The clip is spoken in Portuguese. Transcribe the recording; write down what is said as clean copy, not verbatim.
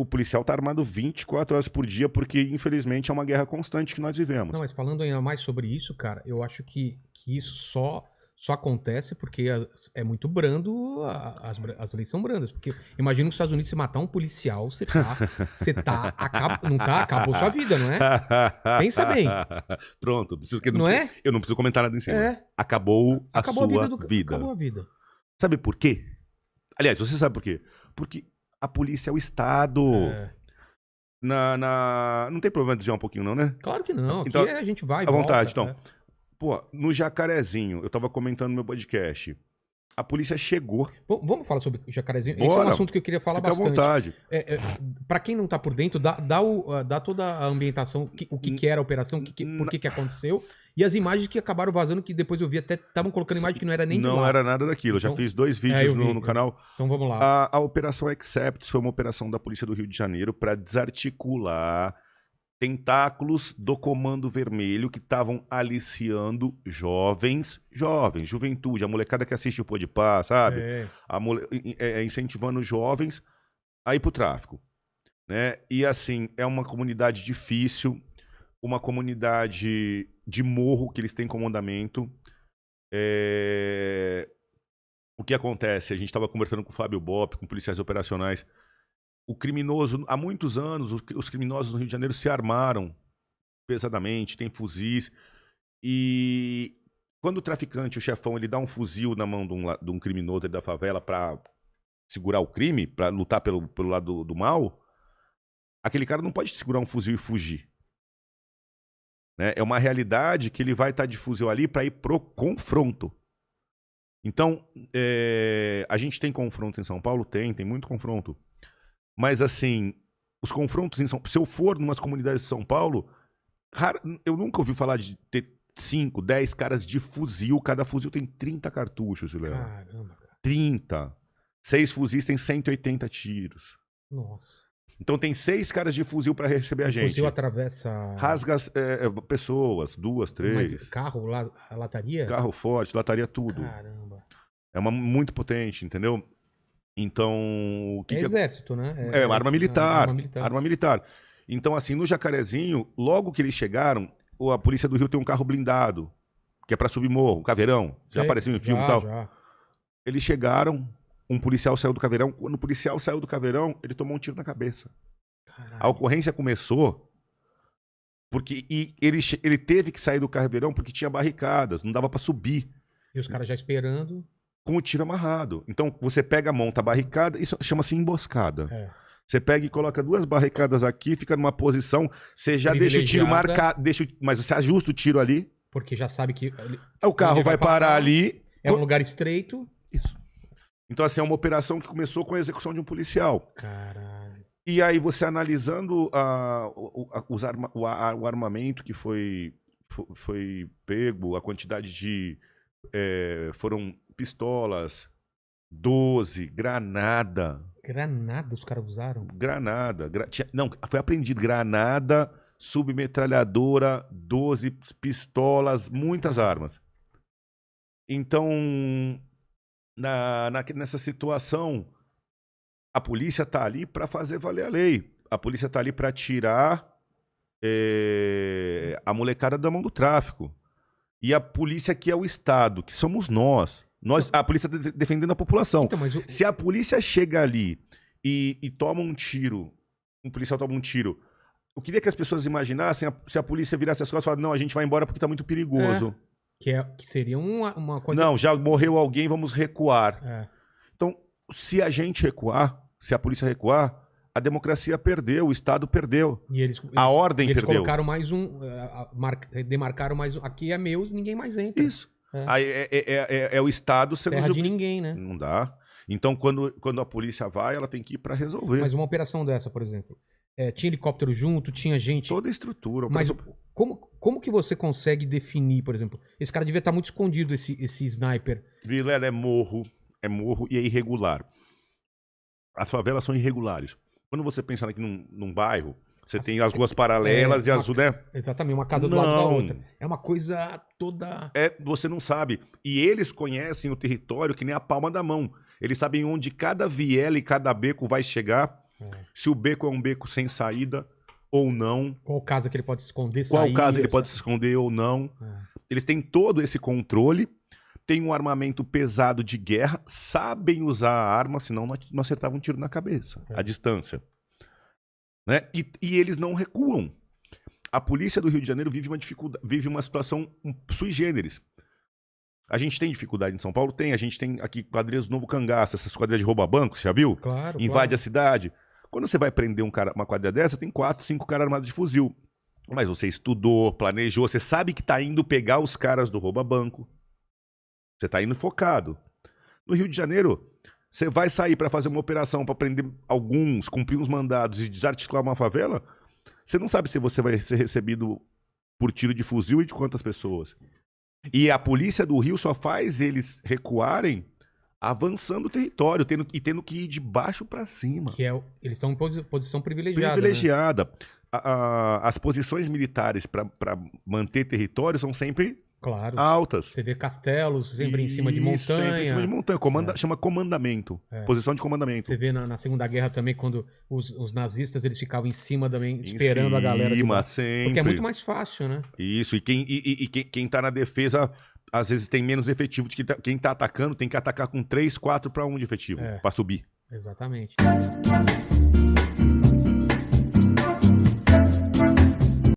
o policial tá armado 24 horas por dia, porque infelizmente é uma guerra constante que nós vivemos. Não, mas falando ainda mais sobre isso, cara, eu acho que isso só acontece porque é muito brando, as leis são brandas. Porque imagina nos Estados Unidos, você matar um policial, não tá, acabou sua vida, não é? Pensa bem. Pronto, Não é? Eu não preciso comentar nada em cima. É. Acabou a sua vida. Acabou a vida. Sabe por quê? Aliás, você sabe por quê? Porque a polícia é o Estado. É. Não tem problema de desviar um pouquinho, não, né? Claro que não. Aqui Então, a gente vai e à vontade, volta, então. Pô, no Jacarezinho, eu tava comentando no meu podcast. A polícia chegou. Vamos falar sobre o Jacarezinho? Bora. Esse é um assunto que eu queria falar Fica bastante. à vontade. Pra quem não tá por dentro, dá toda a ambientação, o que era a operação, por que aconteceu, e as imagens que acabaram vazando, que depois eu vi até, estavam colocando imagem que não era nem de lá. Não era nada daquilo. Então, eu já fiz 2 vídeos no canal. Então vamos lá. A Operação Accepts foi uma operação da Polícia do Rio de Janeiro para desarticular tentáculos do Comando Vermelho que estavam aliciando juventude, a molecada que assiste o Podpah, sabe? Incentivando jovens a ir pro tráfico, né? E assim, é uma comunidade difícil, uma comunidade de morro que eles têm comandamento. O que acontece? A gente estava conversando com o Fábio Bop, com policiais operacionais. O criminoso, há muitos anos, os criminosos no Rio de Janeiro se armaram pesadamente, tem fuzis. E quando o traficante, o chefão, ele dá um fuzil na mão de um criminoso da favela para segurar o crime, para lutar pelo lado do mal, aquele cara não pode segurar um fuzil e fugir. Né? É uma realidade que ele vai estar de fuzil ali para ir pro confronto. Então, a gente tem confronto em São Paulo? Tem muito confronto. Mas, assim, os confrontos em São Paulo... Se eu for em umas comunidades de São Paulo, eu nunca ouvi falar de ter 5, 10 caras de fuzil. Cada fuzil tem 30 cartuchos, Léo. Caramba, cara. 30. 6 fuzis tem 180 tiros. Nossa. Então tem 6 caras de fuzil para receber a gente. O fuzil atravessa... Rasga pessoas, 2, 3. Mas carro, lataria? Carro forte, lataria tudo. Caramba. É muito potente, entendeu? Então... Exército, né? Arma militar. Arma militar. Então, assim, no Jacarezinho, logo que eles chegaram, a Polícia do Rio tem um carro blindado, que é pra subir morro, Caveirão. Já apareceu em filme e tal? Já. Eles chegaram, um policial saiu do Caveirão. Quando o policial saiu do Caveirão, ele tomou um tiro na cabeça. Caralho. A ocorrência começou porque ele teve que sair do Caveirão porque tinha barricadas, não dava pra subir. E os caras já esperando... Com o tiro amarrado. Então, você pega, monta a barricada, isso chama-se emboscada. Você pega e coloca 2 barricadas aqui, fica numa posição, você já deixa o tiro marcado, mas você ajusta o tiro ali. Porque já sabe que... O carro vai parar ali. É um lugar estreito. Isso. Então, assim, é uma operação que começou com a execução de um policial. Caralho. E aí, você analisando o armamento que foi pego, a quantidade de... foram pistolas, 12, granada. Granada os caras usaram? Granada. Não, foi apreendido granada, submetralhadora, 12 pistolas, muitas armas. Então, nessa situação, a polícia tá ali para fazer valer a lei. A polícia tá ali para tirar a molecada da mão do tráfico. E a polícia que é o Estado, que somos nós. A polícia defendendo a população. Então, se a polícia chega ali e toma um tiro, um policial toma um tiro, eu queria que as pessoas imaginassem se a polícia virasse as costas e falasse, não, a gente vai embora porque tá muito perigoso. Que seria uma coisa... Não, já morreu alguém, vamos recuar. Então, se a gente recuar, se a polícia recuar, a democracia perdeu, o Estado perdeu. A ordem perdeu. Eles colocaram mais demarcaram mais um. Aqui é meu, ninguém mais entra. Isso. Aí é o Estado sendo... Terra de ninguém, né? Não dá. Então, quando a polícia vai, ela tem que ir para resolver. Mas uma operação dessa, por exemplo, tinha helicóptero junto, tinha gente... Toda a estrutura. Mas como que você consegue definir, por exemplo? Esse cara devia estar muito escondido, esse sniper. Vilela, é morro e é irregular. As favelas são irregulares. Quando você pensa aqui num bairro, você tem as ruas paralelas e as... né? Exatamente, uma casa do lado da outra. É uma coisa toda... Você não sabe. E eles conhecem o território que nem a palma da mão. Eles sabem onde cada viela e cada beco vai chegar. Se o beco é um beco sem saída ou não. Qual casa que ele pode se esconder, Qual casa ele pode se esconder ou não. Eles têm todo esse controle, têm um armamento pesado de guerra, sabem usar a arma, senão não acertavam um tiro na cabeça, à distância. Né? E eles não recuam. A polícia do Rio de Janeiro vive uma situação sui generis. A gente tem dificuldade em São Paulo? Tem. A gente tem aqui quadrilhas do Novo Cangaço, essas quadrilhas de rouba-banco, você já viu? Claro, Invade a cidade. Quando você vai prender uma quadrilha dessa, tem 4, 5 caras armados de fuzil. Mas você estudou, planejou, você sabe que tá indo pegar os caras do rouba-banco. Você tá indo focado. No Rio de Janeiro, você vai sair para fazer uma operação para prender alguns, cumprir uns mandados e desarticular uma favela, você não sabe se você vai ser recebido por tiro de fuzil e de quantas pessoas. E a polícia do Rio só faz eles recuarem avançando o território, tendo que ir de baixo para cima. Eles estão em posição privilegiada. Privilegiada. Né? As posições militares para manter território são sempre altas. Você vê castelos sempre em cima de montanha. Sempre em cima de montanha. Chama comandamento. Posição de comandamento. Você vê na Segunda Guerra também, quando os nazistas eles ficavam em cima também, esperando a galera. Sempre. Porque é muito mais fácil, né? Isso. E quem tá na defesa, às vezes tem menos efetivo de quem tá atacando, tem que atacar com 3, 4 para 1 de efetivo para subir. Exatamente.